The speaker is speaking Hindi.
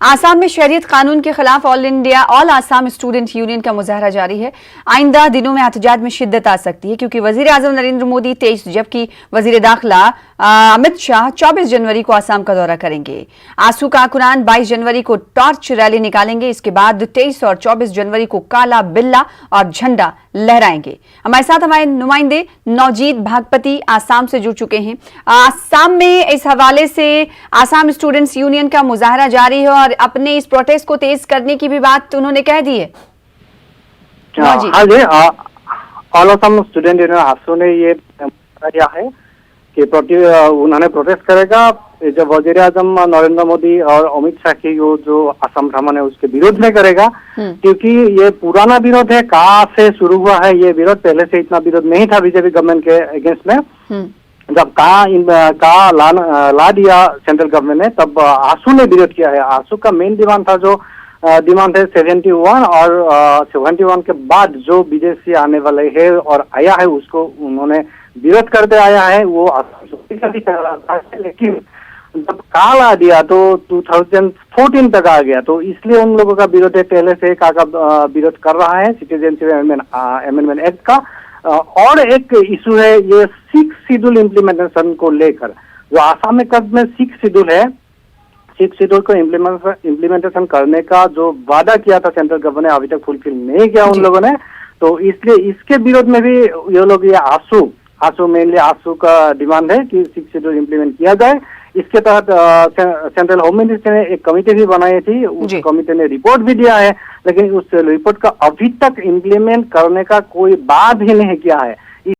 आसाम में शहरियत कानून के खिलाफ ऑल आसाम स्टूडेंट यूनियन का मुजाहरा जारी है। आइंदा दिनों में एहतजाज में शिद्दत आ सकती है क्योंकि वजीर आजम नरेंद्र मोदी 23 जबकि वजीर दाखिला अमित शाह 24 जनवरी को आसाम का दौरा करेंगे। आंसू कारकुनान 22 जनवरी को टॉर्च रैली निकालेंगे। इसके बाद 23 और 24 जनवरी को काला बिल्ला और झंडा लहराएंगे। हमारे साथ हमारे नुमाइंदे नौजीत भागपति आसाम से जुड़ चुके हैं। आसाम में इस हवाले से आसाम स्टूडेंट्स यूनियन का मुजाहरा जारी है और अपने इस प्रोटेस्ट को तेज करने की भी बात उन्होंने कह दी है। हाँ जी, ऑल आसाम स्टूडेंट यूनियन आसू ने ये किया है कि उन्होंने प्रोटेस्ट करेगा जब वजीर आजम नरेंद्र मोदी और अमित शाह की जो असम भ्रमण है उसके विरोध में करेगा, क्योंकि ये पुराना विरोध है। कहाँ से शुरू हुआ है ये विरोध? पहले से इतना विरोध नहीं था बीजेपी गवर्नमेंट के अगेंस्ट में। जब कहा ला दिया सेंट्रल गवर्नमेंट ने, तब आसू ने विरोध किया है। आसू का मेन डिमांड था जो डिमांड है 71 और 71 के बाद जो बीजेपी आने वाले है और आया है उसको उन्होंने विरोध करते आया है। वो लेकिन जब काल आ दिया तो 2014 तक आ गया, तो इसलिए उन लोगों का विरोध है, पहले से का विरोध कर रहा है सिटीजनशिप अमेंडमेंट एक्ट का। और एक इशू है ये 6 शेड्यूल इम्प्लीमेंटेशन को लेकर। जो आसाम में कब में 6 शेड्यूल है, 6 शेड्यूल को इम्प्लीमेंटेशन करने का जो वादा किया था सेंट्रल गवर्नमेंट ने, अभी तक फुलफिल नहीं किया उन लोगों ने। तो इसलिए इसके विरोध में भी ये लोग ये आसू मेनली आसू का डिमांड है कि 6 शेड्यूल इम्प्लीमेंट किया जाए। इसके तहत सेंट्रल होम मिनिस्टर ने एक कमेटी भी बनाई थी। उस कमेटी ने रिपोर्ट भी दिया है, लेकिन उस रिपोर्ट का अभी तक इम्प्लीमेंट करने का कोई बात ही नहीं किया है।